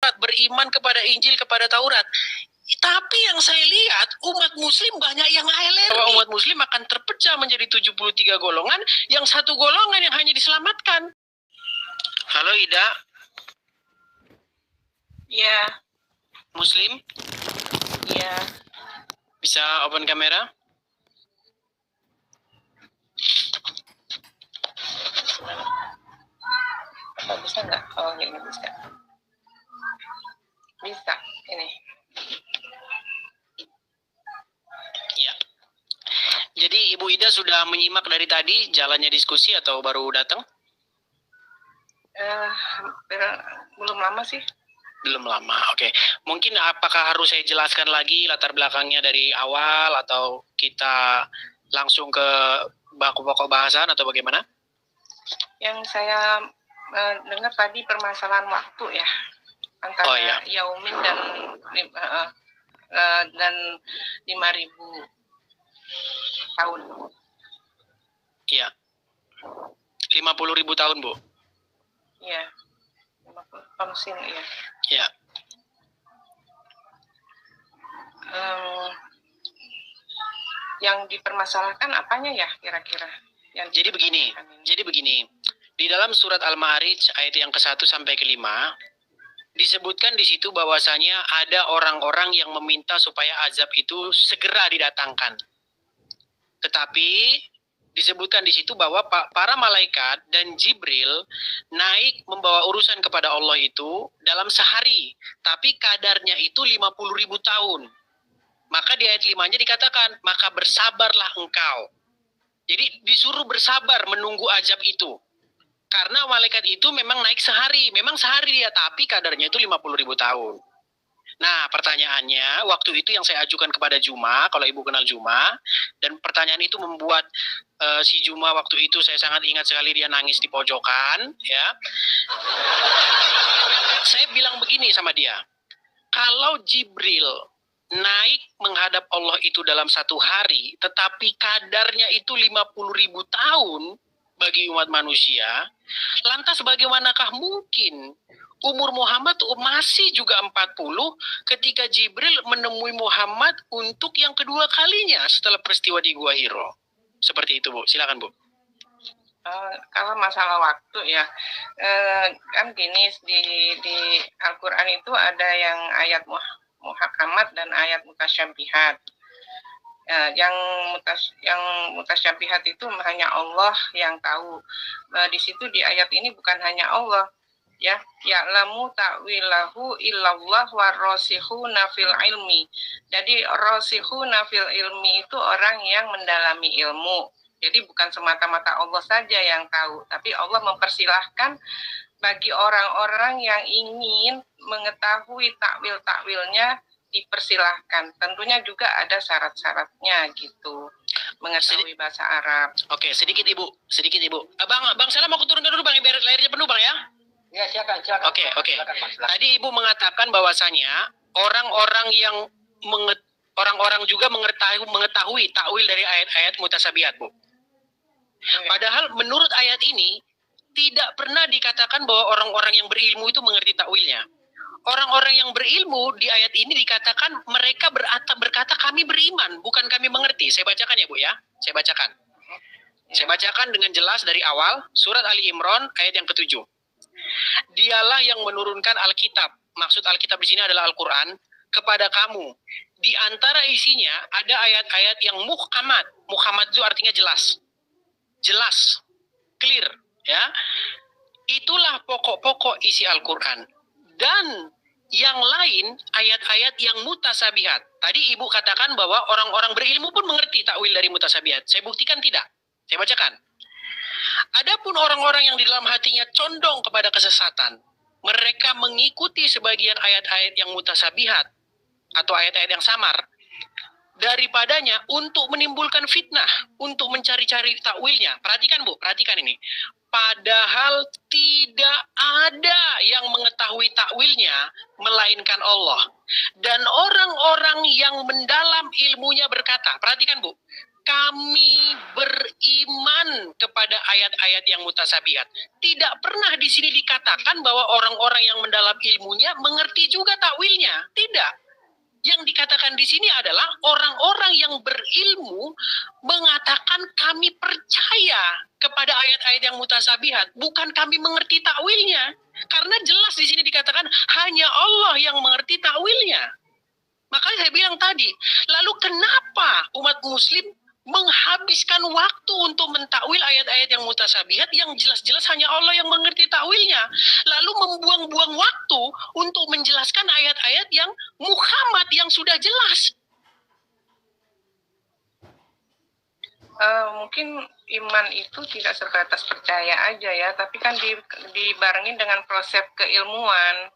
beriman kepada Injil, kepada Taurat. Tapi yang saya lihat umat muslim banyak yang alergi. Bahwa umat muslim akan terpecah menjadi 73 golongan, yang satu golongan yang hanya diselamatkan. Halo Ida. Ya. Muslim? Ya. Bisa open kamera? Apa bisa nggak? Oh, ini bisa. Bisa, ini. Iya. Jadi Ibu Ida sudah menyimak dari tadi jalannya diskusi atau baru datang? Belum lama sih. Belum lama, oke. Mungkin apakah harus saya jelaskan lagi latar belakangnya dari awal atau kita langsung ke pokok bahasan atau bagaimana? Yang saya dengar tadi permasalahan waktu ya, antara Yaumin dan 5.000 tahun. Iya. 50.000 tahun, Bu. Iya. 50 konsin, ya. Iya. Yang dipermasalahkan apanya ya kira-kira? Jadi begini. Di dalam surat Al-Ma'arij ayat yang ke-1 sampai ke-5 disebutkan di situ bahwasanya ada orang-orang yang meminta supaya azab itu segera didatangkan. Tetapi disebutkan di situ bahwa para malaikat dan Jibril naik membawa urusan kepada Allah itu dalam sehari, tapi kadarnya itu 50.000 tahun. Maka di ayat 5-nya dikatakan, maka bersabarlah engkau. Jadi disuruh bersabar menunggu azab itu. Karena malaikat itu memang naik sehari. Memang sehari dia, tapi kadarnya itu 50.000 tahun. Nah, pertanyaannya, waktu itu yang saya ajukan kepada Juma, kalau Ibu kenal Juma, dan pertanyaan itu membuat si Juma waktu itu, saya sangat ingat sekali dia nangis di pojokan, ya. Saya bilang begini sama dia, kalau Jibril naik menghadap Allah itu dalam satu hari, tetapi kadarnya itu 50.000 tahun bagi umat manusia, lantas bagaimanakah mungkin umur Muhammad masih juga 40 ketika Jibril menemui Muhammad untuk yang kedua kalinya setelah peristiwa di Gua Hiro? Seperti itu, Bu. Silakan, Bu. Kalau masalah waktu ya, kan gini, di Al-Quran itu ada yang ayat muhakamat dan ayat mutasyabihat. Yang mutasyabihat itu hanya Allah yang tahu. Di situ di ayat ini bukan hanya Allah, ya, ya'lamu ta'wilahu illallah warrasihuna fil ilmi. Jadi rasihuna fil ilmi itu orang yang mendalami ilmu. Jadi bukan semata-mata Allah saja yang tahu, tapi Allah mempersilahkan bagi orang-orang yang ingin mengetahui takwil-takwilnya, dipersilahkan. Tentunya juga ada syarat-syaratnya gitu, mengetahui bahasa Arab. Oke, sedikit Ibu. Bang Salam mau turunkan dulu Bang, biar layarnya penuh Bang ya. Ya, silakan. Oke. Tadi Ibu mengatakan bahwasanya orang-orang juga mengetahui takwil dari ayat-ayat mutasabihat, Bu. Padahal menurut ayat ini tidak pernah dikatakan bahwa orang-orang yang berilmu itu mengerti takwilnya. Orang-orang yang berilmu di ayat ini dikatakan mereka berkata kami beriman, bukan kami mengerti. Saya bacakan ya, Bu ya. Saya bacakan dengan jelas dari awal surat Ali Imran ayat yang ke-7. Dialah yang menurunkan Alkitab. Maksud Alkitab di sini adalah Al-Quran kepada kamu. Di antara isinya ada ayat-ayat yang muhkamat. Muhkamat itu artinya jelas. Jelas, clear, ya. Itulah pokok-pokok isi Al-Quran. Dan yang lain ayat-ayat yang mutasabihat. Tadi Ibu katakan bahwa orang-orang berilmu pun mengerti takwil dari mutasabihat. Saya buktikan tidak. Saya bacakan. Adapun orang-orang yang di dalam hatinya condong kepada kesesatan, mereka mengikuti sebagian ayat-ayat yang mutasabihat atau ayat-ayat yang samar daripadanya untuk menimbulkan fitnah, untuk mencari-cari takwilnya. Perhatikan Bu, perhatikan ini. Padahal tidak ada yang mengetahui takwilnya melainkan Allah. Dan orang-orang yang mendalam ilmunya berkata, perhatikan Bu, kami beriman kepada ayat-ayat yang mutasabihat. Tidak pernah di sini dikatakan bahwa orang-orang yang mendalam ilmunya mengerti juga takwilnya. Tidak. Yang dikatakan di sini adalah orang-orang yang berilmu mengatakan kami percaya kepada ayat-ayat yang mutasabihat, bukan kami mengerti takwilnya. Karena jelas di sini dikatakan hanya Allah yang mengerti takwilnya. Makanya saya bilang tadi, lalu kenapa umat muslim menghabiskan waktu untuk mentakwil ayat-ayat yang mutasabihat yang jelas-jelas hanya Allah yang mengerti takwilnya, lalu membuang-buang waktu untuk menjelaskan ayat-ayat yang Muhammad yang sudah jelas. Mungkin iman itu tidak sebatas percaya aja ya, tapi kan dibarengin dengan konsep keilmuan.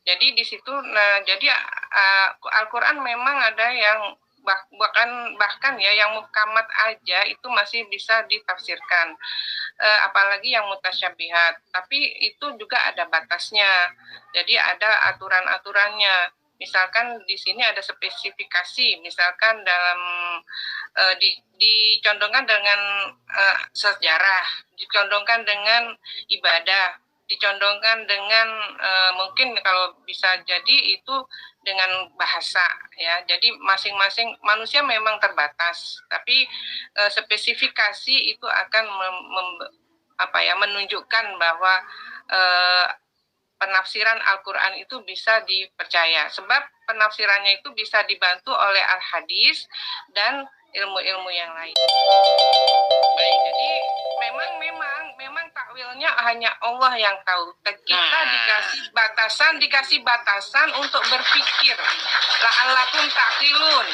Jadi di situ, jadi Al-Quran memang ada yang bahkan ya yang muhkamat aja itu masih bisa ditafsirkan, apalagi yang mutasyabihat. Tapi itu juga ada batasnya. Jadi ada aturan-aturannya. Misalkan di sini ada spesifikasi, misalkan dalam dicondongkan dengan sejarah, dicondongkan dengan ibadah, dicondongkan dengan mungkin kalau bisa jadi itu dengan bahasa ya. Jadi masing-masing manusia memang terbatas, tapi spesifikasi itu akan menunjukkan bahwa penafsiran Al-Quran itu bisa dipercaya, sebab penafsirannya itu bisa dibantu oleh al-hadis dan ilmu-ilmu yang lain. Baik, jadi memang takwilnya hanya Allah yang tahu. Kita dikasih batasan untuk berpikir. La'allakum ta'qilun.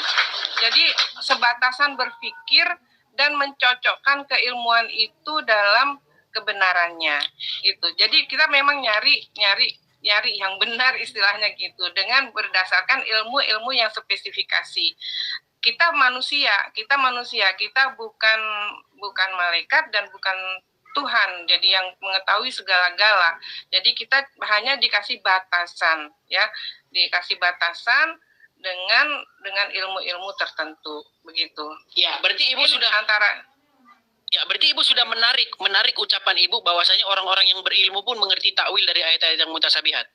Jadi sebatasan berpikir dan mencocokkan keilmuan itu dalam kebenarannya gitu. Jadi kita memang nyari yang benar istilahnya gitu, dengan berdasarkan ilmu-ilmu yang spesifikasi. Kita manusia, kita bukan malaikat dan bukan Tuhan, jadi yang mengetahui segala-gala. Jadi kita hanya dikasih batasan ya, dikasih batasan dengan ilmu-ilmu tertentu begitu. Ya, berarti Ibu sudah menarik ucapan Ibu bahwasanya orang-orang yang berilmu pun mengerti takwil dari ayat-ayat yang mutasabihat.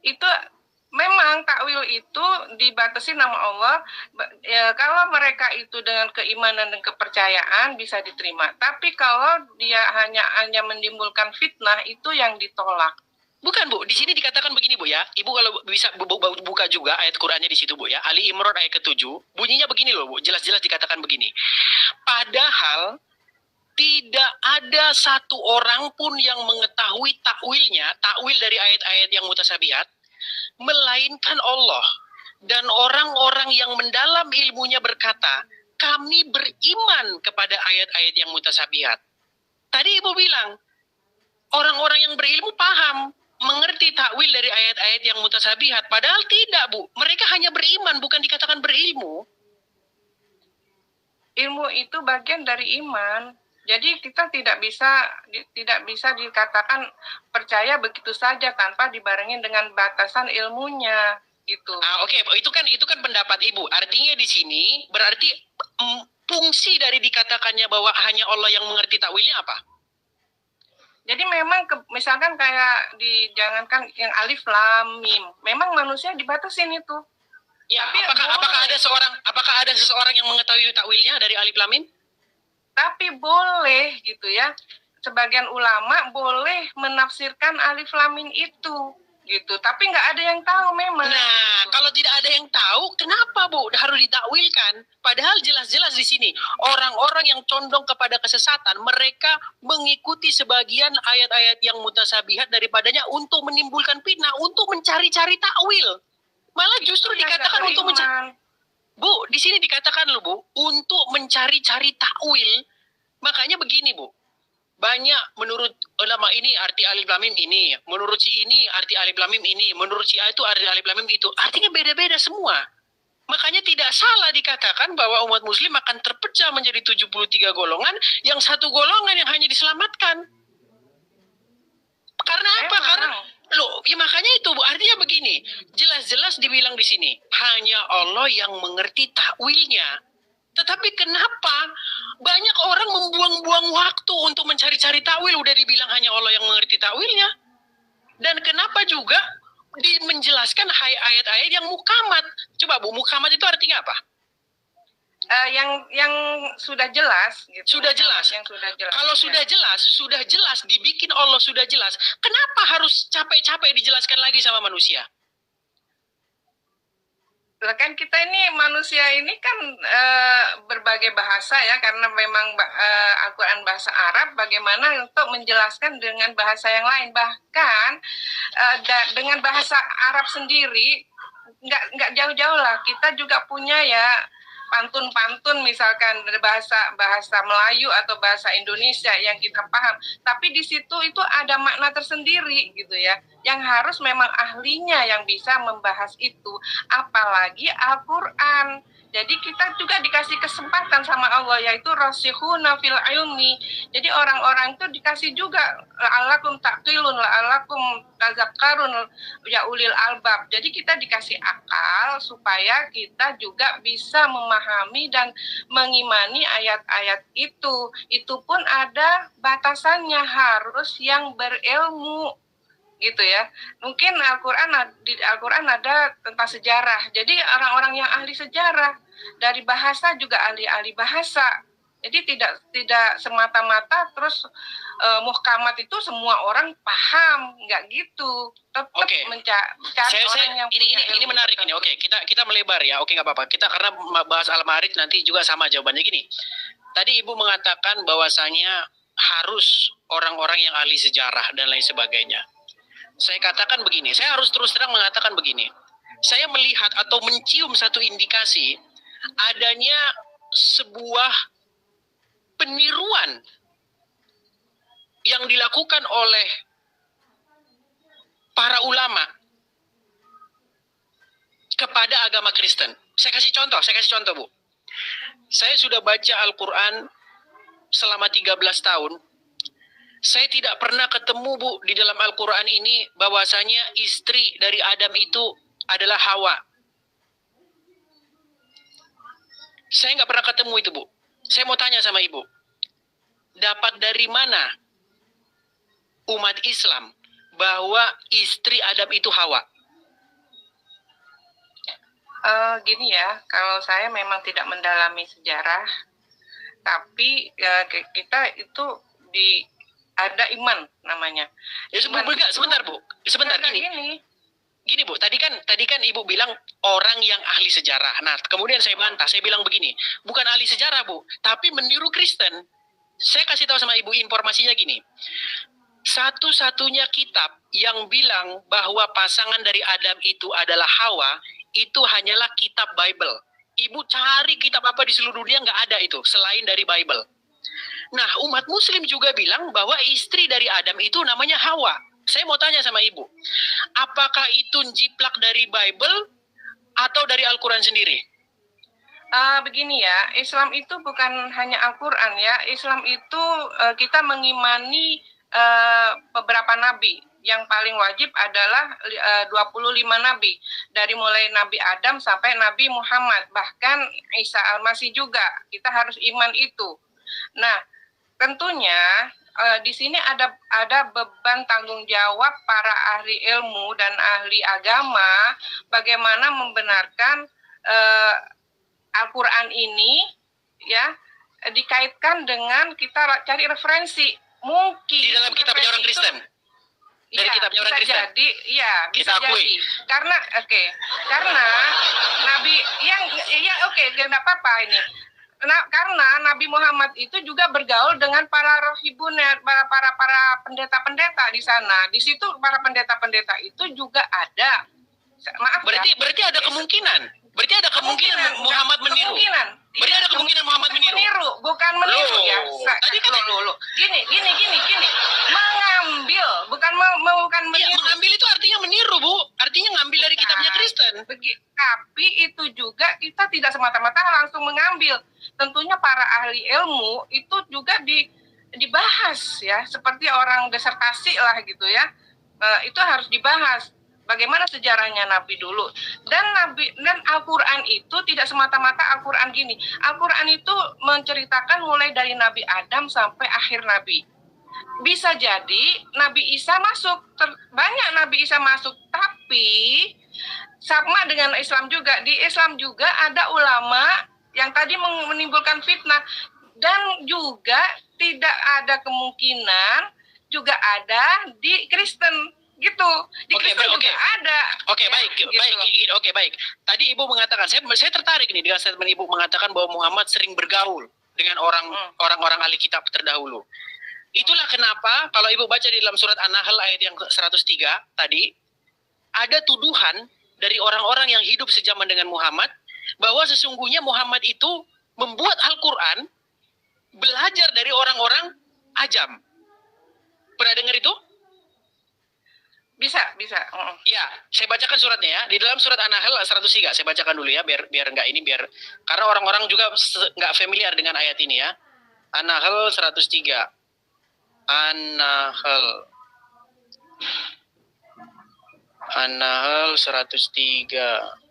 Itu memang takwil itu dibatasi nama Allah. Ya, kalau mereka itu dengan keimanan dan kepercayaan bisa diterima. Tapi kalau dia hanya menimbulkan fitnah, itu yang ditolak. Bukan, Bu. Di sini dikatakan begini, Bu ya. Ibu kalau bisa buka juga ayat Qur'annya di situ, Bu ya. Ali Imran ayat ke-7. Bunyinya begini loh, Bu. Jelas-jelas dikatakan begini. Padahal tidak ada satu orang pun yang mengetahui takwil dari ayat-ayat yang mutasabihat, melainkan Allah. Dan orang-orang yang mendalam ilmunya berkata, kami beriman kepada ayat-ayat yang mutasabihat. Tadi Ibu bilang, orang-orang yang berilmu paham, mengerti takwil dari ayat-ayat yang mutasabihat. Padahal tidak, Bu. Mereka hanya beriman, bukan dikatakan berilmu. Ilmu itu bagian dari iman. Jadi kita tidak bisa dikatakan percaya begitu saja tanpa dibarengin dengan batasan ilmunya, gitu. Oke. Itu kan pendapat Ibu. Artinya di sini berarti fungsi dari dikatakannya bahwa hanya Allah yang mengerti takwilnya apa? Jadi memang misalkan kayak jangankan yang alif lam mim, memang manusia dibatasin itu. Ya, tapi apakah ada seseorang yang mengetahui takwilnya dari alif lam mim? Tapi boleh gitu ya. Sebagian ulama boleh menafsirkan alif lam mim itu gitu. Tapi nggak ada yang tahu memang. Nah, kalau tidak ada yang tahu, kenapa, Bu, harus ditakwilkan? Padahal jelas-jelas di sini orang-orang yang condong kepada kesesatan, mereka mengikuti sebagian ayat-ayat yang mutasabihat daripadanya untuk menimbulkan fitnah, untuk mencari-cari takwil. Malah justru dikatakan untuk mencari. Bu, di sini dikatakan loh, Bu, untuk mencari-cari takwil. Makanya begini, Bu. Banyak menurut ulama ini arti alif lam mim ini, menurut si ini arti alif lam mim ini, menurut si A itu arti alif lam mim itu. Artinya beda-beda semua. Makanya tidak salah dikatakan bahwa umat muslim akan terpecah menjadi 73 golongan, yang satu golongan yang hanya diselamatkan. Karena apa? Karena ya makanya itu, Bu, artinya begini, begini, jelas-jelas dibilang di sini hanya Allah yang mengerti takwilnya. Tetapi kenapa banyak orang membuang-buang waktu untuk mencari-cari takwil? Udah dibilang hanya Allah yang mengerti takwilnya. Dan kenapa juga menjelaskan ayat-ayat yang mukamat? Coba Bu, mukamat itu artinya apa? Yang sudah jelas gitu. Sudah jelas. Yang sudah jelas. Kalau sudah jelas dibikin Allah sudah jelas. Kenapa harus capek-capek dijelaskan lagi sama manusia? Kan kita ini manusia ini kan berbagai bahasa ya, karena memang Al-Quran bahasa Arab, bagaimana untuk menjelaskan dengan bahasa yang lain, bahkan dengan bahasa Arab sendiri nggak jauh-jauh lah, kita juga punya ya pantun-pantun misalkan bahasa Melayu atau bahasa Indonesia yang kita paham, tapi di situ itu ada makna tersendiri gitu ya, yang harus memang ahlinya yang bisa membahas itu, apalagi Al-Quran. Jadi kita juga dikasih kesempatan sama Allah, yaitu rasikhuna fil ilmi. Jadi orang-orang itu dikasih juga la'allakum taqilun, la'allakum tazakkarun ya ulil albab. Jadi kita dikasih akal supaya kita juga bisa memahami dan mengimani ayat-ayat itu. Itu pun ada batasannya, harus yang berilmu gitu ya. Mungkin di Al-Quran ada tentang sejarah. Jadi orang-orang yang ahli sejarah, dari bahasa juga ahli-ahli bahasa. Jadi tidak semata-mata terus muhkamat itu semua orang paham, nggak gitu. Tetap mencari orang yang ini menarik ini. Oke, kita melebar ya. Oke, nggak apa-apa. Kita karena bahas Al-Ma'arij nanti juga sama jawabannya gini. Tadi Ibu mengatakan bahwasanya harus orang-orang yang ahli sejarah dan lain sebagainya. Saya katakan begini, saya harus terus terang mengatakan begini. Saya melihat atau mencium satu indikasi adanya sebuah peniruan yang dilakukan oleh para ulama kepada agama Kristen. Saya kasih contoh, Bu. Saya sudah baca Al-Quran selama 13 tahun. Saya tidak pernah ketemu, Bu, di dalam Al-Quran ini bahwasanya istri dari Adam itu adalah Hawa. Saya nggak pernah ketemu itu, Bu. Saya mau tanya sama Ibu, dapat dari mana umat Islam bahwa istri Adam itu Hawa? Gini ya, kalau saya memang tidak mendalami sejarah, tapi kita itu ada iman namanya. Ya, sebentar Bu. Gini Bu, tadi kan Ibu bilang orang yang ahli sejarah. Nah, kemudian saya bantah, saya bilang begini, bukan ahli sejarah Bu, tapi meniru Kristen. Saya kasih tahu sama Ibu informasinya gini. Satu-satunya kitab yang bilang bahwa pasangan dari Adam itu adalah Hawa, itu hanyalah kitab Bible. Ibu cari kitab apa di seluruh dunia, nggak ada itu selain dari Bible. Nah, umat Muslim juga bilang bahwa istri dari Adam itu namanya Hawa. Saya mau tanya sama Ibu, apakah itu jiplak dari Bible atau dari Al-Quran sendiri? Begini ya, Islam itu bukan hanya Al-Quran ya. Islam itu kita mengimani beberapa nabi. Yang paling wajib adalah 25 nabi. Dari mulai Nabi Adam sampai Nabi Muhammad. Bahkan Isa Al-Masih juga. Kita harus iman itu. Nah, tentunya di sini ada beban tanggung jawab para ahli ilmu dan ahli agama bagaimana membenarkan Al-Quran ini ya dikaitkan dengan kita cari referensi. Mungkin di dalam kitabnya orang Kristen. Dari kitabnya orang Kristen. Jadi, iya, bisa jadi. Karena karena Nabi enggak apa-apa ini. Karena Nabi Muhammad itu juga bergaul dengan para rohibun, para pendeta-pendeta di sana. Di situ para pendeta-pendeta itu juga ada. Maaf berarti ada kemungkinan. Berarti ada kemungkinan Muhammad meniru. Berarti ada kemungkinan Muhammad meniru. Bukan meniru ya. Tadi kan Gini. Mengambil, bukan meniru. Ya, mengambil itu artinya meniru, Bu. Artinya ngambil dari kitabnya Kristen. Tapi itu juga kita tidak semata-mata langsung mengambil. Tentunya para ahli ilmu itu juga dibahas ya, seperti orang disertasi lah gitu ya. Itu harus dibahas. bagaimana sejarahnya Nabi dulu. Dan Al-Qur'an itu tidak semata-mata Al-Qur'an gini. Al-Qur'an itu menceritakan mulai dari Nabi Adam sampai akhir Nabi. Bisa jadi Nabi Isa masuk, banyak Nabi Isa masuk, tapi sama dengan Islam juga. Di Islam juga ada ulama yang tadi menimbulkan fitnah, dan juga tidak ada kemungkinan juga ada di Kristen gitu. Di Kristen juga ada. Baik. Tadi Ibu mengatakan, saya tertarik nih dengan statement Ibu mengatakan bahwa Muhammad sering bergaul dengan orang-orang ahli kitab terdahulu. Itulah kenapa kalau Ibu baca di dalam surat An-Nahl ayat yang 103 tadi, ada tuduhan dari orang-orang yang hidup sejaman dengan Muhammad bahwa sesungguhnya Muhammad itu membuat Al-Quran belajar dari orang-orang ajam. Pernah dengar itu? Bisa. Ya, saya bacakan suratnya ya. Di dalam surat An-Nahl 103, saya bacakan dulu ya, biar karena orang-orang juga nggak familiar dengan ayat ini ya. An-Nahl 103. An-Nahl 103.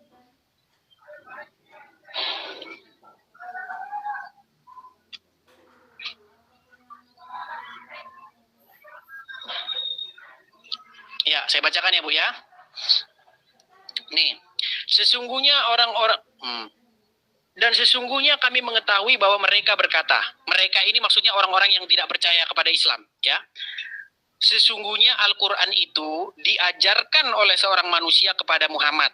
Ya, saya bacakan ya Bu ya. Nih, sesungguhnya dan sesungguhnya kami mengetahui bahwa mereka berkata, mereka ini maksudnya orang-orang yang tidak percaya kepada Islam, ya. Sesungguhnya Al-Quran itu diajarkan oleh seorang manusia kepada Muhammad.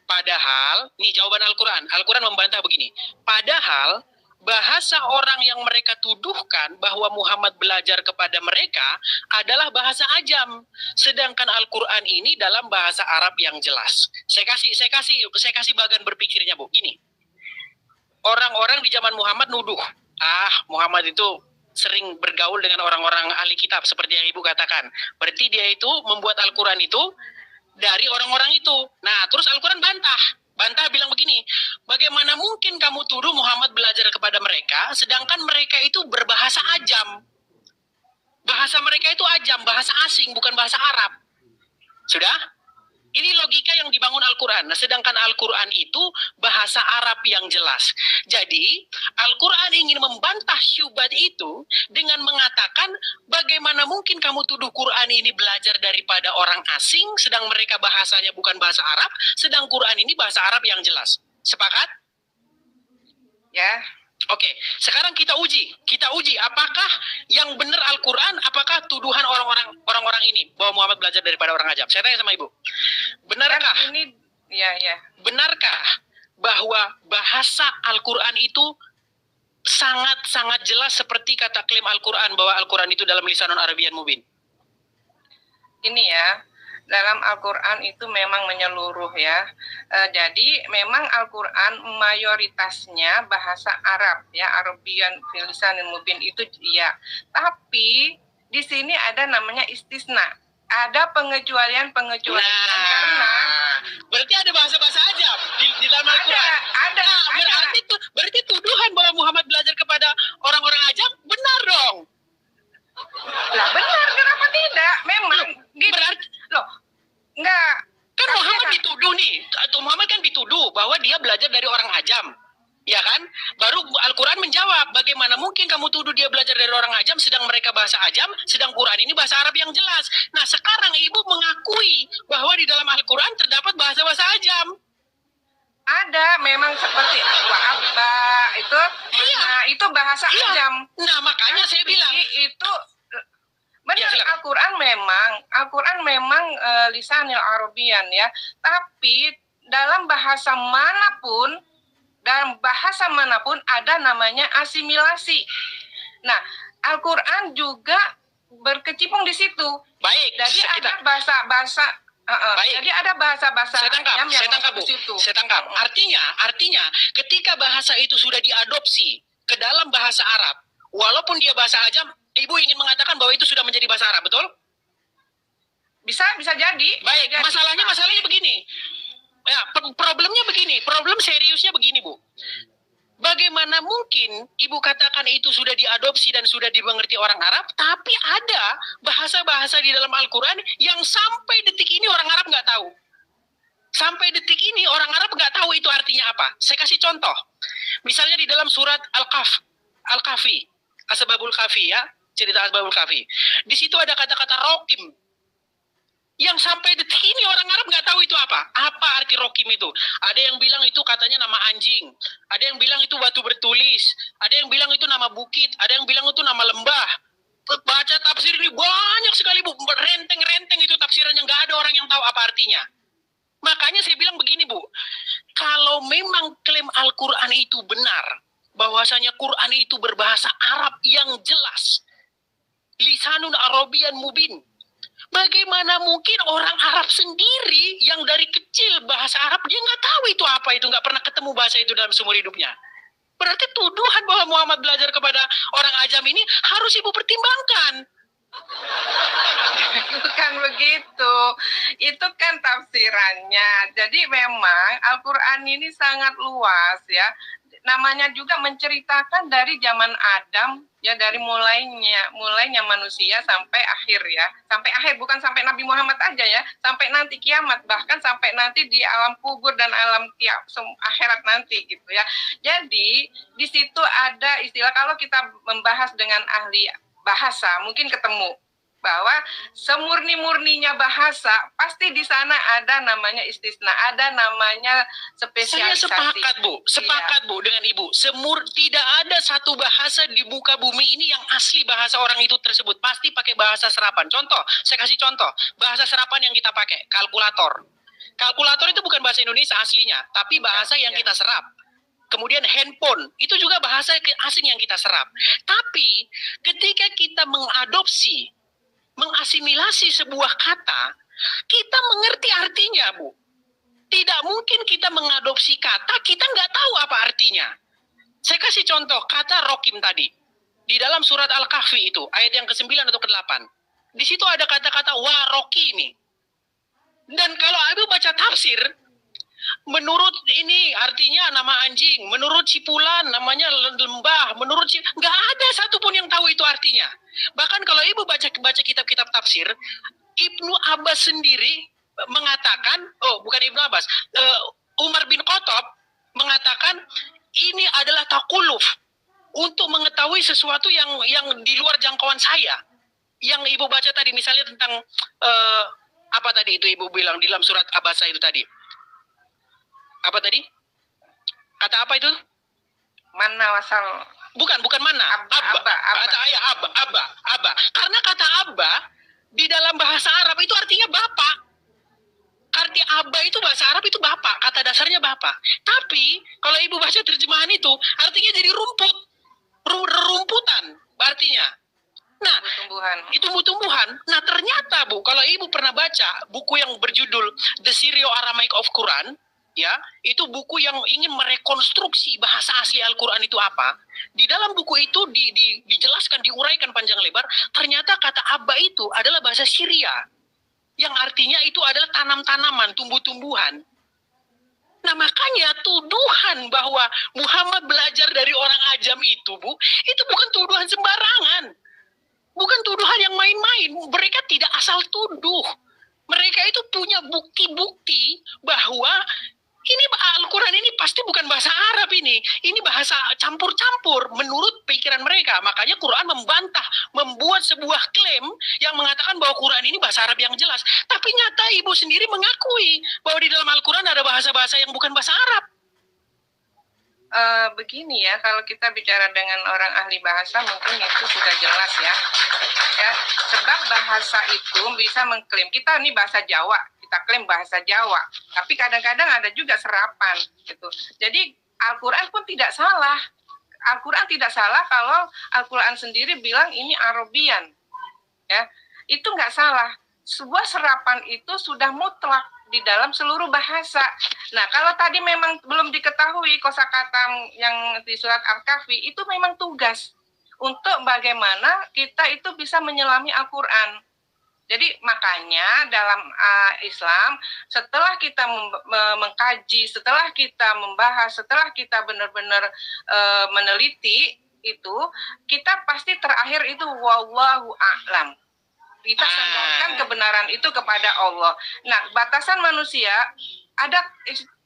Padahal, nih jawaban Al-Quran. Al-Quran membantah begini. Padahal, bahasa orang yang mereka tuduhkan bahwa Muhammad belajar kepada mereka adalah bahasa ajam. Sedangkan Al-Quran ini dalam bahasa Arab yang jelas. Saya kasih bagian berpikirnya, Bu. Gini. Orang-orang di zaman Muhammad nuduh, Muhammad itu sering bergaul dengan orang-orang ahli kitab seperti yang Ibu katakan. Berarti dia itu membuat Al-Quran itu dari orang-orang itu. Nah, terus Al-Quran bantah bilang begini, bagaimana mungkin kamu tuduh Muhammad belajar kepada mereka, sedangkan mereka itu berbahasa ajam. Bahasa mereka itu ajam, bahasa asing, bukan bahasa Arab. Sudah? Ini logika yang dibangun Al-Quran. Nah, sedangkan Al-Quran itu bahasa Arab yang jelas. Jadi, Al-Quran ingin membantah syubhat itu dengan mengatakan, bagaimana mungkin kamu tuduh Quran ini belajar daripada orang asing, sedang mereka bahasanya bukan bahasa Arab, sedang Quran ini bahasa Arab yang jelas. Sepakat? Ya. Oke, sekarang kita uji apakah yang benar Al-Quran, apakah tuduhan orang-orang ini bahwa Muhammad belajar daripada orang ajam. Saya tanya sama Ibu, benarkah benarkah bahwa bahasa Al-Quran itu sangat-sangat jelas seperti kata klaim Al-Quran bahwa Al-Quran itu dalam lisanun Arabiyyan mubin? Ini ya, dalam Al-Quran itu memang menyeluruh ya. Jadi memang Al-Quran mayoritasnya bahasa Arab ya, Arabiyyan fil lisanil mubin itu iya. Tapi di sini ada namanya istisna. Ada pengecualian karena berarti ada bahasa-bahasa ajam di dalam Al-Quran. Ada. Berarti tuduhan bahwa Muhammad belajar kepada orang-orang ajam benar dong. Lah benar, kenapa tidak? Memang gitu. Berarti enggak. Kan Muhammad dituduh nih, atau Muhammad kan dituduh bahwa dia belajar dari orang ajam, ya kan? Baru Al-Quran menjawab, bagaimana mungkin kamu tuduh dia belajar dari orang ajam, sedang mereka bahasa ajam, sedang Quran ini bahasa Arab yang jelas. Nah, sekarang Ibu mengakui bahwa di dalam Al-Quran terdapat bahasa-bahasa ajam. Ada, memang seperti wa'abba itu, iya. Nah itu bahasa ajam. Nah, makanya saya bilang itu benar, ya, Al-Quran memang lisanil Arabiyyan ya, tapi dalam bahasa manapun ada namanya asimilasi. Nah, Al-Quran juga berkecimpung di situ. Baik. Jadi ada bahasa-bahasa jadi ada bahasa-bahasa saya tangkap. Artinya ketika bahasa itu sudah diadopsi ke dalam bahasa Arab, walaupun dia bahasa ajam, Ibu ingin mengatakan bahwa itu sudah menjadi bahasa Arab, betul? Bisa jadi. Baik, masalahnya begini. Ya, problemnya begini, problem seriusnya begini, Bu. Bagaimana mungkin Ibu katakan itu sudah diadopsi dan sudah dimengerti orang Arab, tapi ada bahasa-bahasa di dalam Al-Quran yang sampai detik ini orang Arab nggak tahu. ini orang Arab nggak tahu itu artinya apa. Saya kasih contoh. Misalnya di dalam surat Al-Kahfi, Asbabul Kahfi ya, cerita Asbabul Kahfi. Di situ ada kata-kata rokim. Yang sampai detik ini orang Arab nggak tahu itu apa. Apa arti rokim itu? Ada yang bilang itu katanya nama anjing. Ada yang bilang itu batu bertulis. Ada yang bilang itu nama bukit. Ada yang bilang itu nama lembah. Baca tafsir ini banyak sekali, Bu. Renteng-renteng itu tafsirannya. Nggak ada orang yang tahu apa artinya. Makanya saya bilang begini, Bu. Kalau memang klaim Al-Quran itu benar, bahwasanya Quran itu berbahasa Arab yang jelas, lisanun Arabian mubin, bagaimana mungkin orang Arab sendiri yang dari kecil bahasa Arab, dia nggak tahu itu apa itu, nggak pernah ketemu bahasa itu dalam seumur hidupnya. Berarti tuduhan bahwa Muhammad belajar kepada orang ajam ini harus Ibu pertimbangkan. Bukan begitu, itu kan tafsirannya. Jadi memang Al-Quran ini sangat luas ya. Namanya juga menceritakan dari zaman Adam ya, dari mulainya manusia sampai akhir ya, sampai akhir, bukan sampai Nabi Muhammad aja ya, sampai nanti kiamat, bahkan sampai nanti di alam kubur dan alam akhirat nanti gitu ya. Jadi di situ ada istilah, kalau kita membahas dengan ahli bahasa mungkin ketemu bahwa semurni-murninya bahasa pasti di sana ada namanya istisna, ada namanya spesialisasi. Saya sepakat, Bu. Sepakat, iya, Bu, dengan Ibu. Tidak ada satu bahasa di muka bumi ini yang asli bahasa orang itu tersebut. Pasti pakai bahasa serapan. Contoh, saya kasih contoh. Bahasa serapan yang kita pakai, kalkulator. Kalkulator itu bukan bahasa Indonesia aslinya, tapi bahasa yang kita serap. Kemudian handphone, itu juga bahasa asing yang kita serap. Tapi ketika kita mengasimilasi sebuah kata, kita mengerti artinya, Bu. Tidak mungkin kita mengadopsi kata, kita nggak tahu apa artinya. Saya kasih contoh, kata rokim tadi. Di dalam surat Al-Kahfi itu, ayat yang ke-9 atau ke-8. Di situ ada kata-kata warokimi. Dan kalau Ibu baca tafsir, menurut ini artinya nama anjing, menurut si Fulan namanya lembah, menurut si, nggak ada satupun yang tahu itu artinya. Bahkan kalau Ibu baca kitab-kitab tafsir, Ibnu Abbas sendiri mengatakan, bukan Ibnu Abbas, Umar bin Khattab mengatakan ini adalah takuluf untuk mengetahui sesuatu yang di luar jangkauan saya. Yang Ibu baca tadi misalnya tentang apa tadi itu Ibu bilang di dalam surat Abasa itu tadi. Apa tadi? Kata apa itu? Mana wasal? Bukan mana. Abba. Karena kata abba di dalam bahasa Arab itu artinya bapak. Arti abba itu bahasa Arab itu bapak, kata dasarnya bapak. Tapi kalau Ibu baca terjemahan itu artinya jadi rumput, rumputan artinya. Nah, itu tumbuhan. Nah, ternyata Bu, kalau Ibu pernah baca buku yang berjudul The Syro-Aramaic of Quran, ya, itu buku yang ingin merekonstruksi bahasa asli Al-Quran itu apa. Di dalam buku itu dijelaskan, diuraikan panjang lebar, ternyata kata abba itu adalah bahasa Syria, yang artinya itu adalah tanam-tanaman, tumbuh-tumbuhan. Nah, makanya tuduhan bahwa Muhammad belajar dari orang ajam itu, Bu, itu bukan tuduhan sembarangan. Bukan tuduhan yang main-main. Mereka tidak asal tuduh. Mereka itu punya bukti-bukti bahwa ini Al-Quran ini pasti bukan bahasa Arab ini. Ini bahasa campur-campur menurut pikiran mereka. Makanya Quran membantah, membuat sebuah klaim yang mengatakan bahwa Quran ini bahasa Arab yang jelas. Tapi nyata Ibu sendiri mengakui bahwa di dalam Al-Quran ada bahasa-bahasa yang bukan bahasa Arab. Begini ya, kalau kita bicara dengan orang ahli bahasa mungkin itu sudah jelas ya. Sebab bahasa itu bisa mengklaim, kita ini bahasa Jawa, kita klaim bahasa Jawa, tapi kadang-kadang ada juga serapan gitu. Jadi Al-Quran pun tidak salah. Al-Quran tidak salah kalau Al-Quran sendiri bilang ini Arabian. Ya, itu nggak salah. Sebuah serapan itu sudah mutlak di dalam seluruh bahasa. Nah, kalau tadi memang belum diketahui kosakata yang di surat Al-Kahfi, itu memang tugas untuk bagaimana kita itu bisa menyelami Al-Quran. Jadi makanya dalam Islam, setelah kita mengkaji, setelah kita membahas, setelah kita benar-benar meneliti itu, kita pasti terakhir itu wallahu a'lam. Kita sandarkan kebenaran itu kepada Allah. Nah, batasan manusia ada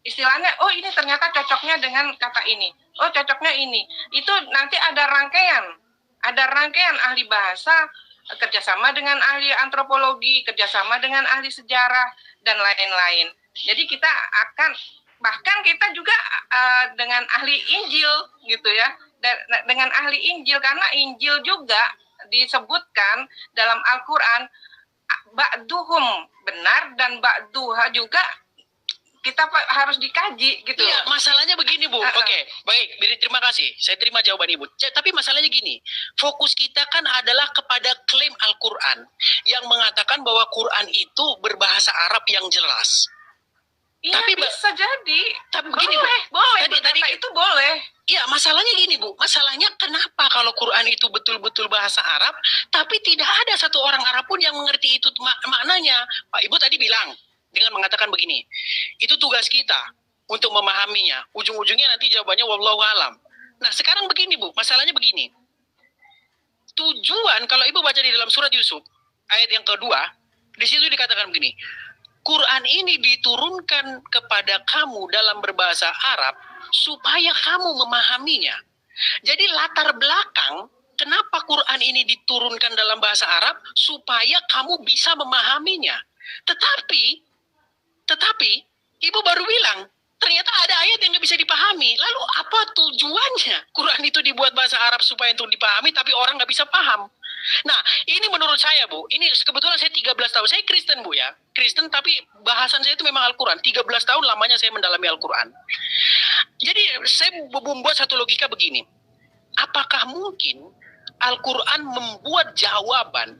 istilahnya, oh ini ternyata cocoknya dengan kata ini, oh cocoknya ini. Itu nanti ada rangkaian ahli bahasa, kerjasama dengan ahli antropologi, kerjasama dengan ahli sejarah, dan lain-lain. Jadi kita akan, bahkan kita juga dengan ahli Injil gitu ya, dengan ahli Injil, karena Injil juga disebutkan dalam Al-Quran, ba'duhum benar dan ba'duha juga kita harus dikaji gitu. Iya, masalahnya begini Bu. Oke, baik, terima kasih. Saya terima jawaban Ibu. Tapi masalahnya gini, fokus kita kan adalah kepada klaim Al-Quran yang mengatakan bahwa Quran itu berbahasa Arab yang jelas. Iya, tapi bisa jadi. Tapi begini boleh, Bu. Tadi itu boleh. Iya, masalahnya gini Bu. Masalahnya kenapa kalau Quran itu betul-betul bahasa Arab, tapi tidak ada satu orang Arab pun yang mengerti itu maknanya. Pak Ibu tadi bilang dengan mengatakan begini, itu tugas kita untuk memahaminya. Ujung-ujungnya nanti jawabannya wallahu alam. Nah, sekarang begini Bu, masalahnya begini. Tujuan kalau Ibu baca di dalam surat Yusuf ayat yang kedua, di situ dikatakan begini, Quran ini diturunkan kepada kamu dalam berbahasa Arab supaya kamu memahaminya. Jadi latar belakang kenapa Quran ini diturunkan dalam bahasa Arab supaya kamu bisa memahaminya. Tetapi Ibu baru bilang ternyata ada ayat yang nggak bisa dipahami. Lalu apa tujuannya Quran itu dibuat bahasa Arab supaya untuk dipahami tapi orang nggak bisa paham? Nah, ini menurut saya, Bu, ini kebetulan saya 13 tahun, saya Kristen, Bu ya. Kristen tapi bahasan saya itu memang Al-Quran. 13 tahun lamanya saya mendalami Al-Quran. Jadi saya membuat satu logika begini. Apakah mungkin Al-Quran membuat jawaban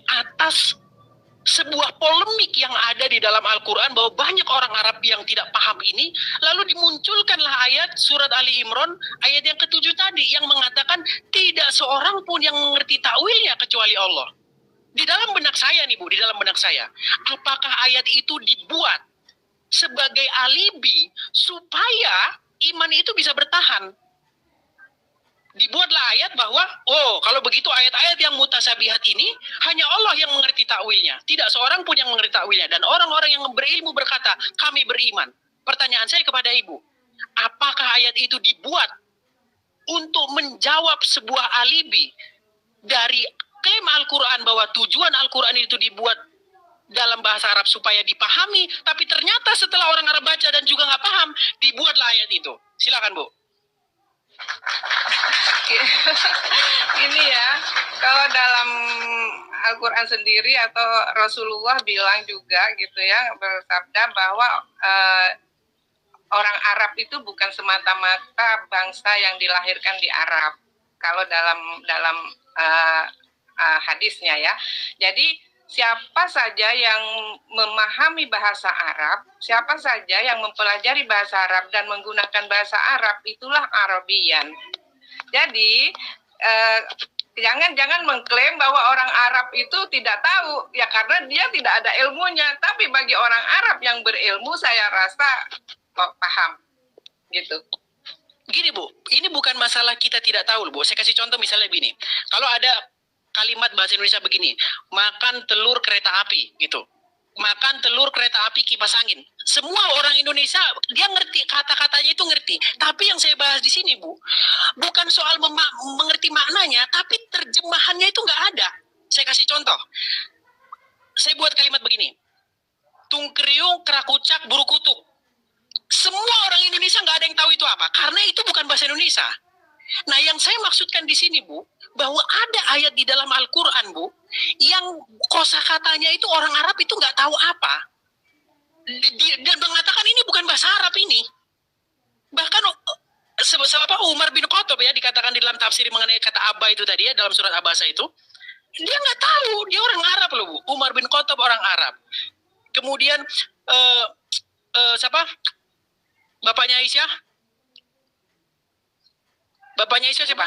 atas sebuah polemik yang ada di dalam Al-Quran bahwa banyak orang Arab yang tidak paham ini, lalu dimunculkanlah ayat surat Ali Imran ayat yang ke-7 tadi yang mengatakan tidak seorang pun yang mengerti takwilnya kecuali Allah. Di dalam benak saya nih Bu, di dalam benak saya, apakah ayat itu dibuat sebagai alibi supaya iman itu bisa bertahan? Dibuatlah ayat bahwa, oh kalau begitu ayat-ayat yang mutasabihat ini hanya Allah yang mengerti takwilnya. Tidak seorang pun yang mengerti takwilnya. Dan orang-orang yang berilmu berkata, kami beriman. Pertanyaan saya kepada Ibu, apakah ayat itu dibuat untuk menjawab sebuah alibi dari klaim Al-Quran bahwa tujuan Al-Quran itu dibuat dalam bahasa Arab supaya dipahami, tapi ternyata setelah orang Arab baca dan juga nggak paham, dibuatlah ayat itu. Silakan Bu. Ini ya, kalau dalam Al-Quran sendiri atau Rasulullah bilang juga gitu ya, bersabda bahwa orang Arab itu bukan semata-mata bangsa yang dilahirkan di Arab. Kalau dalam hadisnya ya. Jadi siapa saja yang memahami bahasa Arab, siapa saja yang mempelajari bahasa Arab dan menggunakan bahasa Arab, itulah Arabian. Jadi jangan mengklaim bahwa orang Arab itu tidak tahu, ya karena dia tidak ada ilmunya. Tapi bagi orang Arab yang berilmu, saya rasa paham, gitu. Gini Bu, ini bukan masalah kita tidak tahu Bu. Saya kasih contoh misalnya begini, kalau ada kalimat bahasa Indonesia begini, makan telur kereta api, gitu. Makan telur kereta api kipas angin. Semua orang Indonesia dia ngerti kata-katanya itu ngerti. Tapi yang saya bahas di sini Bu, bukan soal mengerti maknanya, tapi terjemahannya itu nggak ada. Saya kasih contoh. Saya buat kalimat begini, tungkriung kerakucak buru kutuk. Semua orang Indonesia nggak ada yang tahu itu apa, karena itu bukan bahasa Indonesia. Nah, yang saya maksudkan di sini, Bu, bahwa ada ayat di dalam Al-Quran, Bu, yang kosakatanya itu orang Arab itu nggak tahu apa. Dan mengatakan ini bukan bahasa Arab ini. Bahkan Umar bin Khattab ya, dikatakan di dalam tafsir mengenai kata Abba itu tadi ya, dalam surat Abasa itu, dia nggak tahu, dia orang Arab loh, Bu. Umar bin Khattab orang Arab. Kemudian, siapa? Bapaknya Aisyah? Bapaknya Aisyah siapa?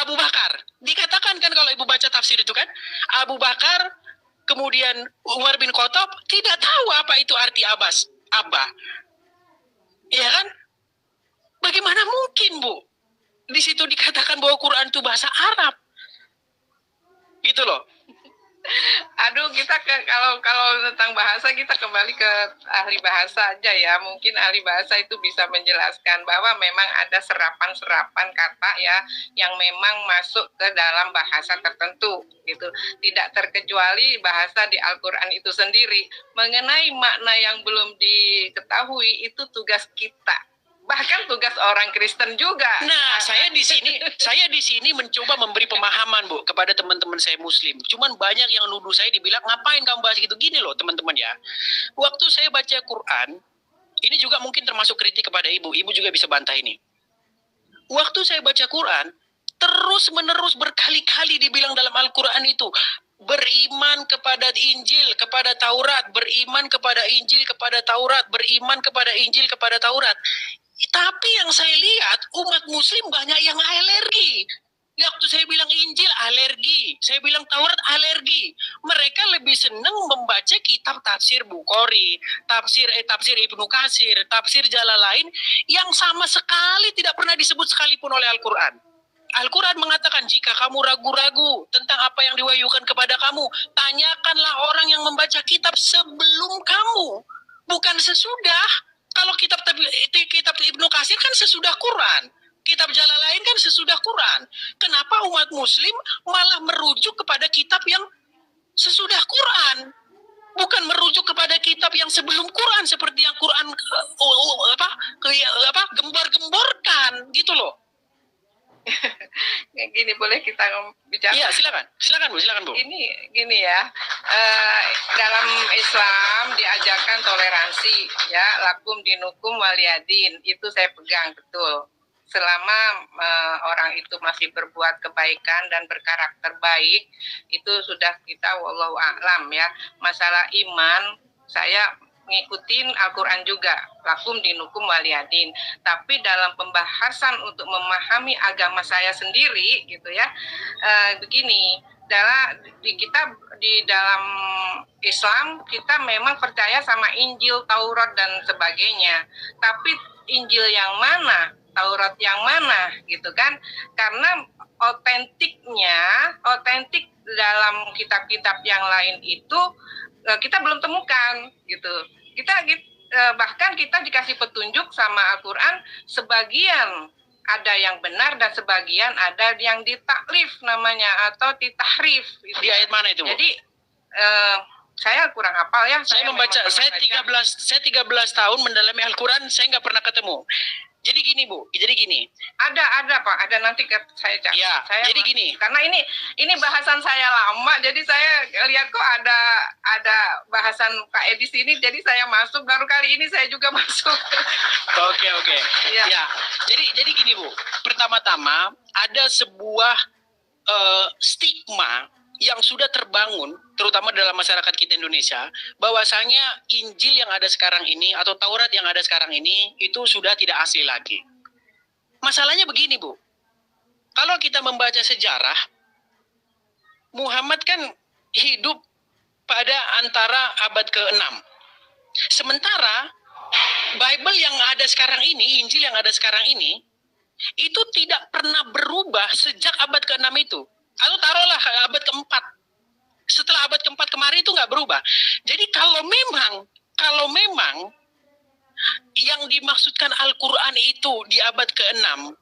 Abu Bakar. Dikatakan kan kalau Ibu baca tafsir itu kan, Abu Bakar, kemudian Umar bin Khattab tidak tahu apa itu arti Abba. Iya kan? Bagaimana mungkin, Bu? Di situ dikatakan bahwa Quran itu bahasa Arab. Gitu loh. Aduh, kita kalau kalau tentang bahasa kita kembali ke ahli bahasa aja ya. Mungkin ahli bahasa itu bisa menjelaskan bahwa memang ada serapan-serapan kata ya yang memang masuk ke dalam bahasa tertentu gitu. Tidak terkecuali bahasa di Al-Qur'an itu sendiri. Mengenai makna yang belum diketahui itu tugas kita. Bahkan tugas orang Kristen juga. Nah, saya di sini mencoba memberi pemahaman, Bu, kepada teman-teman saya Muslim. Cuman banyak yang nuduh saya dibilang, ngapain kamu bahas gitu? Gini loh, teman-teman ya. Waktu saya baca Quran, ini juga mungkin termasuk kritik kepada Ibu. Ibu juga bisa bantah ini. Waktu saya baca Quran, terus-menerus berkali-kali dibilang dalam Al-Quran itu, beriman kepada Injil, kepada Taurat, beriman kepada Injil, kepada Taurat, beriman kepada Injil, kepada Taurat. Tapi yang saya lihat umat muslim banyak yang alergi. Waktu saya bilang Injil alergi, saya bilang Taurat alergi. Mereka lebih senang membaca kitab tafsir Bukhari, tafsir Ibnu Katsir, tafsir Jalalain yang sama sekali tidak pernah disebut sekalipun oleh Al-Quran. Al-Quran mengatakan jika kamu ragu-ragu tentang apa yang diwahyukan kepada kamu, tanyakanlah orang yang membaca kitab sebelum kamu, bukan sesudah. Kalau kitab Ibnu Katsir kan sesudah Quran. Kitab Jalalain kan sesudah Quran. Kenapa umat muslim malah merujuk kepada kitab yang sesudah Quran? Bukan merujuk kepada kitab yang sebelum Quran seperti yang Quran gembar-gemborkan gitu loh. Gini, boleh kita bicara? Iya, silakan Bu. Ini gini ya, dalam Islam diajarkan toleransi ya, lakum dinukum waliyadin, itu saya pegang betul. Selama orang itu masih berbuat kebaikan dan berkarakter baik, itu sudah kita wallahu a'lam ya. Masalah iman, saya ngikutin Al-Quran juga, lakum dinukum waliyadin. Tapi dalam pembahasan untuk memahami agama saya sendiri gitu ya, begini, di dalam Islam kita memang percaya sama Injil, Taurat dan sebagainya. Tapi Injil yang mana, Taurat yang mana gitu kan? Karena otentik dalam kitab-kitab yang lain itu kita belum temukan gitu. Bahkan kita dikasih petunjuk sama Al-Quran, sebagian ada yang benar dan sebagian ada yang ditaklif namanya atau ditahrif gitu. Di ayat mana itu, Bu? Jadi saya kurang hafal ya. Saya 13 tahun mendalami Al-Quran, saya nggak pernah ketemu. Jadi gini Bu, Ada Pak, ada nanti saya cari. Ya, saya jadi gini. Karena ini bahasan saya lama, jadi saya lihat kok ada bahasan Pak Edi sini, jadi saya masuk, baru kali ini saya juga masuk. Oke. Ya, jadi gini Bu, pertama-tama ada sebuah stigma yang sudah terbangun, terutama dalam masyarakat kita Indonesia, bahwasanya Injil yang ada sekarang ini atau Taurat yang ada sekarang ini itu sudah tidak asli lagi. Masalahnya begini Bu, kalau kita membaca sejarah, Muhammad kan hidup pada antara abad ke-6. Sementara Bible yang ada sekarang ini, Injil yang ada sekarang ini, itu tidak pernah berubah sejak abad ke-6 itu. Atau taruhlah abad ke-4. Setelah abad ke-4 kemarin itu nggak berubah. Jadi kalau memang yang dimaksudkan Al-Quran itu di abad ke-6,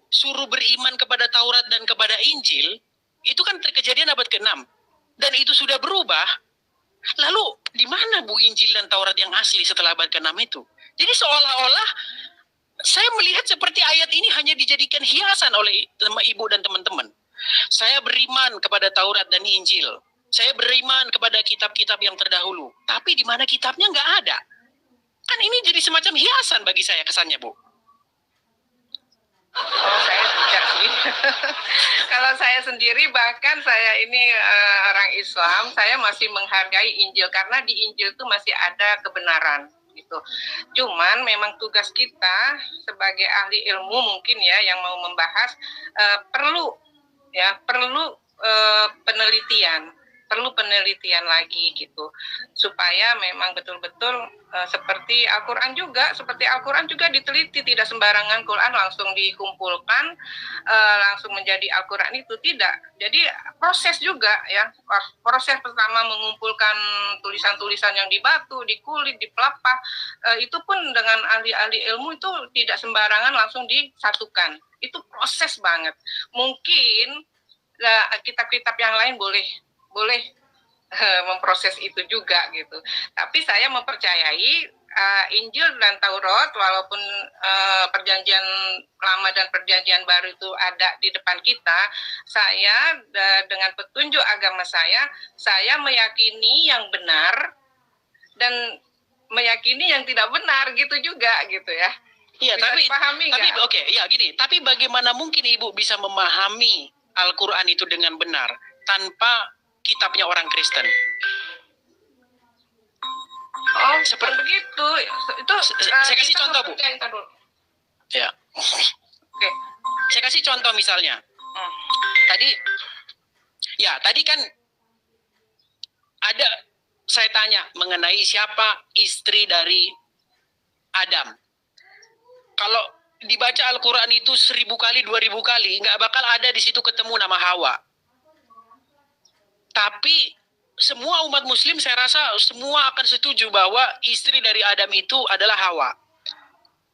suruh beriman kepada Taurat dan kepada Injil, itu kan terkejadian abad ke-6. Dan itu sudah berubah. Lalu di mana Bu Injil dan Taurat yang asli setelah abad ke-6 itu? Jadi seolah-olah saya melihat seperti ayat ini hanya dijadikan hiasan oleh Ibu dan teman-teman. Saya beriman kepada Taurat dan Injil. Saya beriman kepada kitab-kitab yang terdahulu. Tapi di mana kitabnya nggak ada. Kan ini jadi semacam hiasan bagi saya kesannya, Bu. Oh, saya tidak sih. Kalau saya sendiri, bahkan saya ini orang Islam, saya masih menghargai Injil. Karena di Injil itu masih ada kebenaran. Gitu. Cuman memang tugas kita sebagai ahli ilmu mungkin ya yang mau membahas perlu penelitian perlu penelitian lagi gitu, supaya memang betul-betul seperti Al-Quran juga, diteliti, tidak sembarangan Quran langsung dikumpulkan, langsung menjadi Al-Quran itu tidak. Jadi proses juga ya, proses pertama mengumpulkan tulisan-tulisan yang di batu, di kulit, di pelepah, itu pun dengan ahli-ahli ilmu itu tidak sembarangan langsung disatukan. Itu proses banget. Mungkin kitab-kitab yang lain boleh memproses itu juga gitu. Tapi saya mempercayai Injil dan Taurat, walaupun perjanjian lama dan perjanjian baru itu ada di depan kita, saya dengan petunjuk agama saya meyakini yang benar dan meyakini yang tidak benar gitu juga gitu ya. Iya, tapi oke, ya gini, tapi bagaimana mungkin Ibu bisa memahami Al-Quran itu dengan benar tanpa kitabnya orang Kristen? Oh, seperti begitu. Itu saya kasih contoh, Bu. Ya. Oke. Saya kasih contoh misalnya. Tadi kan ada saya tanya mengenai siapa istri dari Adam. Kalau dibaca Al-Quran itu 1000 kali, 2000 kali, nggak bakal ada di situ ketemu nama Hawa. Tapi semua umat muslim saya rasa semua akan setuju bahwa istri dari Adam itu adalah Hawa.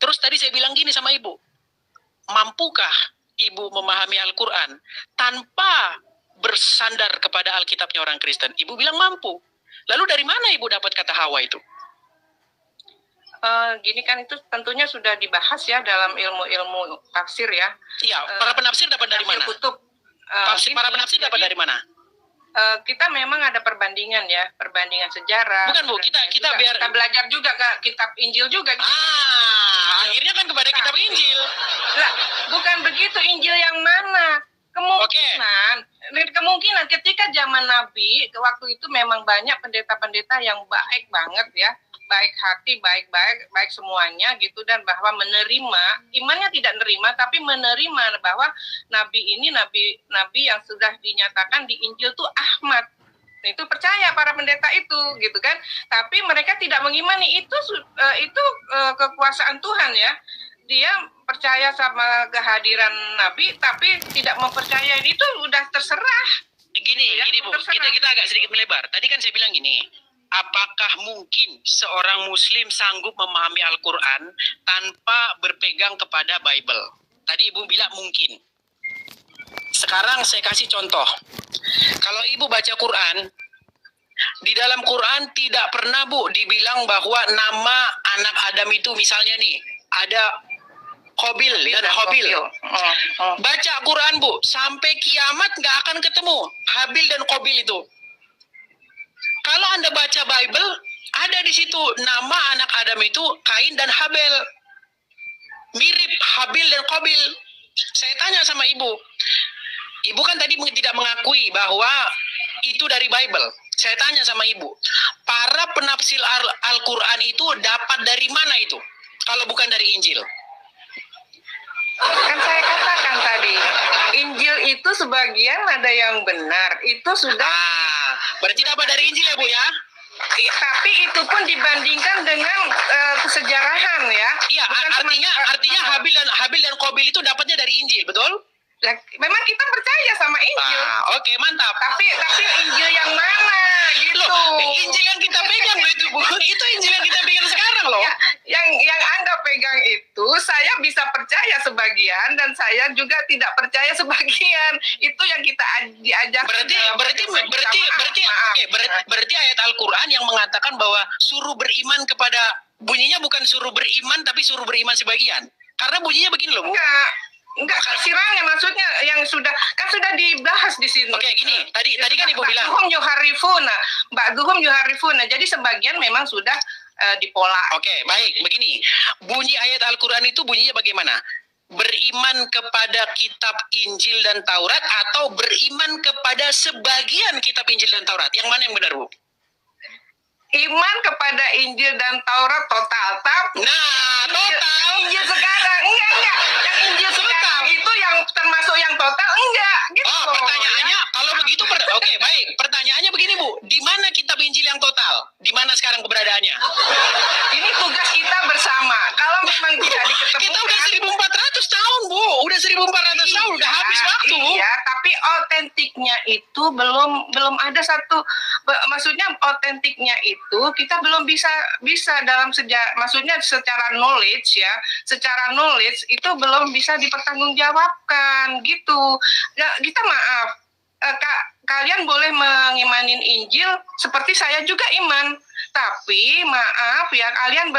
Terus tadi saya bilang gini sama Ibu, mampukah Ibu memahami Al-Quran tanpa bersandar kepada Alkitabnya orang Kristen? Ibu bilang mampu. Lalu dari mana Ibu dapat kata Hawa itu? Gini kan, itu tentunya sudah dibahas ya dalam ilmu-ilmu tafsir ya. Iya, para penafsir dapat dari mana? Kutub. Para penafsir dapat dari mana? Kita memang ada perbandingan ya, perbandingan sejarah. Bukan Bu, kita belajar juga ke kitab Injil juga. Akhirnya kan kepada kitab Injil. Lah, bukan begitu, Injil yang mana? Kemungkinan ketika zaman Nabi, waktu itu memang banyak pendeta-pendeta yang baik banget ya, baik hati, baik semuanya gitu, dan bahwa menerima, imannya tidak nerima, tapi menerima bahwa Nabi ini nabi yang sudah dinyatakan di Injil tuh Ahmad. Itu percaya para pendeta itu gitu kan, tapi mereka tidak mengimani itu kekuasaan Tuhan ya. Dia percaya sama kehadiran Nabi, tapi tidak mempercayai, itu udah terserah. Gini Bu, kita agak sedikit melebar. Tadi kan saya bilang gini, apakah mungkin seorang Muslim sanggup memahami Al-Quran tanpa berpegang kepada Bible? Tadi Ibu bilang mungkin. Sekarang saya kasih contoh. Kalau Ibu baca Quran, di dalam Quran tidak pernah Bu dibilang bahwa nama anak Adam itu misalnya nih, ada Qabil dan Habil. Baca Quran Bu, sampai kiamat nggak akan ketemu Habil dan Qabil itu. Kalau Anda baca Bible, ada di situ nama anak Adam itu Kain dan Habel. Mirip Habil dan Qabil. Saya tanya sama Ibu. Ibu kan tadi tidak mengakui bahwa itu dari Bible. Saya tanya sama Ibu, para penafsir Al-Quran itu dapat dari mana itu? Kalau bukan dari Injil? Kan saya katakan tadi, Injil itu sebagian ada yang benar, itu sudah berarti dapat dari Injil ya Bu ya? Tapi itu pun dibandingkan dengan kesejarahan ya. Iya, artinya Habil dan Qabil itu dapatnya dari Injil, betul? Memang kita percaya sama Injil. Oke, mantap. Tapi Injil yang mana gitu? Loh, Injil yang kita pegang loh itu Bu. Itu Injil yang kita pegang sekarang loh. Ya, yang Anda pegang itu saya bisa percaya sebagian dan saya juga tidak percaya sebagian. Itu yang kita diajar. Berarti ayat Al-Qur'an yang mengatakan bahwa suruh beriman kepada, bunyinya bukan suruh beriman tapi suruh beriman sebagian. Karena bunyinya begini loh Bu. Enggak, kasirannya maksudnya yang sudah dibahas di sini. Oke, gini. Tadi kan Ibu bilang Ba'duhum yuharifuna. Jadi sebagian memang sudah dipola. Oke, baik. Begini. Bunyi ayat Al-Qur'an itu bunyinya bagaimana? Beriman kepada kitab Injil dan Taurat atau beriman kepada sebagian kitab Injil dan Taurat? Yang mana yang benar, Bu? Iman kepada Injil dan Taurat total. Total. Injil sekarang. Enggak. Yang Injil sekarang itu yang termasuk yang yang total enggak gitu. Oh, pertanyaannya kalau begitu oke, baik. Pertanyaannya begini, Bu. Di mana kitab Injil yang total? Di mana sekarang keberadaannya? Ini tugas kita bersama. Kalau memang tidak diketemukan, Kita udah 1400 tahun, Bu. Udah 1400 tahun, udah habis waktu. Iya, tapi autentiknya itu belum ada satu. Maksudnya autentiknya itu kita belum bisa dalam maksudnya secara knowledge ya, secara knowledge itu belum bisa dipertanggungjawabkan gitu. Nah, kita maaf, kalian boleh mengimanin Injil seperti saya juga iman. Tapi maaf ya, kalian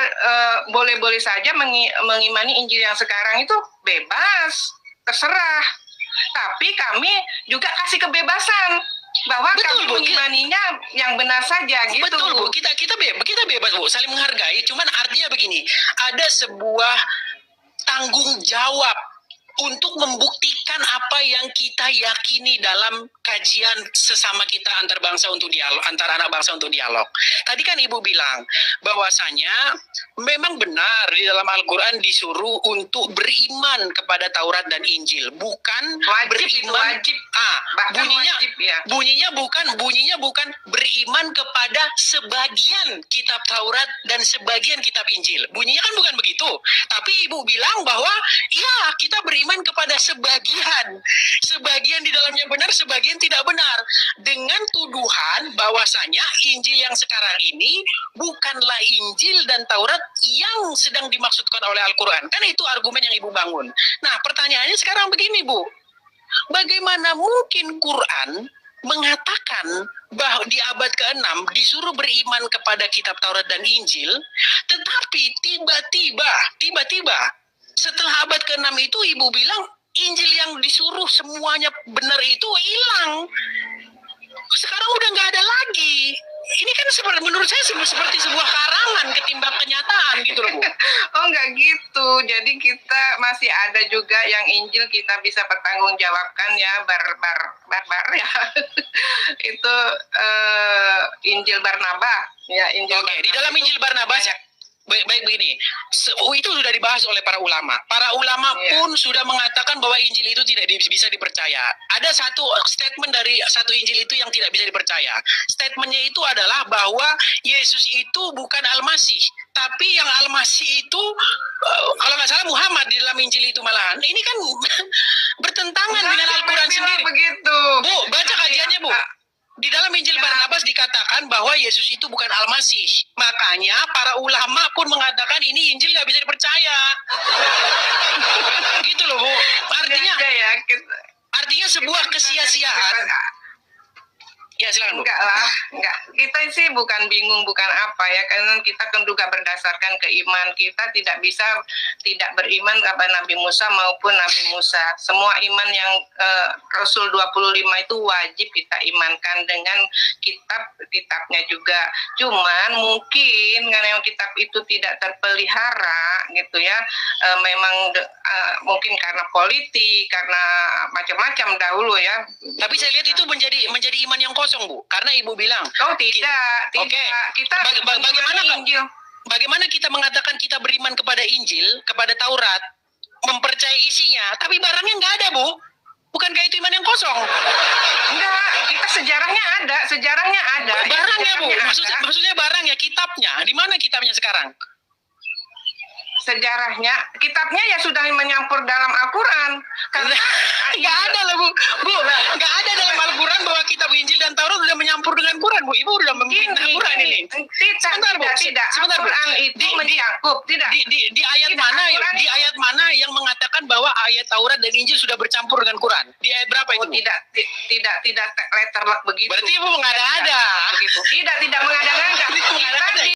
boleh-boleh saja mengimani Injil yang sekarang itu bebas, terserah. Tapi kami juga kasih kebebasan bahwa Betul, kami Bu. mengimaninya yang benar saja gitu. Betul, Bu. Kita bebas, Bu. Saling menghargai. Cuman artinya begini, ada sebuah tanggung jawab untuk membuktikan apa yang kita yakini dalam kajian sesama kita antar bangsa untuk dialog, antar anak bangsa untuk dialog. Tadi kan Ibu bilang bahwasanya memang benar di dalam Al-Quran disuruh untuk beriman kepada Taurat dan Injil, bukan Wajib, beriman. itu wajib. Bahkan wajib, ya. Bunyinya bukan beriman kepada sebagian kitab Taurat dan sebagian kitab Injil. Bunyinya kan bukan begitu. Tapi Ibu bilang bahwa ya kita beriman kepada sebagian di dalamnya benar, sebagian tidak benar, dengan tuduhan bahwasanya Injil yang sekarang ini bukanlah Injil dan Taurat yang sedang dimaksudkan oleh Al-Quran. Kan itu argumen yang Ibu bangun. Nah, pertanyaannya sekarang begini, Bu. Bagaimana mungkin Quran mengatakan bahwa di abad ke-6 disuruh beriman kepada kitab Taurat dan Injil, tetapi tiba-tiba setelah abad ke-6 itu Ibu bilang Injil yang disuruh semuanya benar itu hilang. Sekarang udah nggak ada lagi. Ini kan menurut saya seperti sebuah karangan ketimbang kenyataan gitu loh, Bu. Oh, enggak gitu. Jadi kita masih ada juga yang Injil kita bisa pertanggungjawabkan ya, barbar ya. Itu Injil Barnabas ya, Injil. Oke, di dalam Injil Barnabas baik begini. Itu sudah dibahas oleh para ulama. Para ulama pun sudah mengatakan bahwa Injil itu tidak bisa dipercaya. Ada satu statement dari satu Injil itu yang tidak bisa dipercaya. Statementnya itu adalah bahwa Yesus itu bukan Al-Masih, tapi yang Al-Masih itu kalau nggak salah Muhammad di dalam Injil itu malahan. Ini kan bertentangan dengan Al-Quran sendiri. Begitu. Bu, baca kajiannya, Bu. Di dalam Injil Barnabas dikatakan bahwa Yesus itu bukan Al-Masih. Makanya para ulama pun mengatakan ini Injil nggak bisa dipercaya. Gitu loh, Bu. Artinya sebuah kesia-siaan. Ya, silakan, Bu. Enggak. Kita sih bukan bingung, bukan apa ya, karena kita kan juga berdasarkan keiman. Kita tidak bisa tidak beriman kepada Nabi Musa maupun Nabi Musa. Semua iman yang Rasul 25 itu wajib kita imankan dengan kitabnya juga. Cuman mungkin karena yang kitab itu tidak terpelihara gitu ya, memang mungkin karena politik, karena macam-macam dahulu ya. Tapi saya lihat itu menjadi iman yang kosong, Bu. Karena Ibu bilang, oh tidak. Oke. Kita bagaimana kita mengatakan kita beriman kepada Injil, kepada Taurat, mempercayai isinya, tapi barangnya nggak ada, Bu. Bukankah itu iman yang kosong? Enggak, kita sejarahnya ada. Barangnya, Bu. Maksudnya barangnya, kitabnya. Di mana kitabnya sekarang? Sejarahnya, kitabnya ya sudah menyampur dalam Al-Quran. Karena nggak ada lah, Bu. Nggak ada dalam Al-Quran bahwa kitab Injil dan Taurat sudah menyampur dengan Quran, Bu. Ibu sudah memfitnah Quran ini. Sebentar, Bu. Sebentar, Bu. Al-Quran itu mencakup, tidak. Di ayat mana yang mengatakan bahwa ayat Taurat dan Injil sudah bercampur dengan Quran? Di ayat berapa itu? Tidak letterlock begitu. Berarti Ibu mengada-ada. Begitu. Tidak mengada-ngada. Kita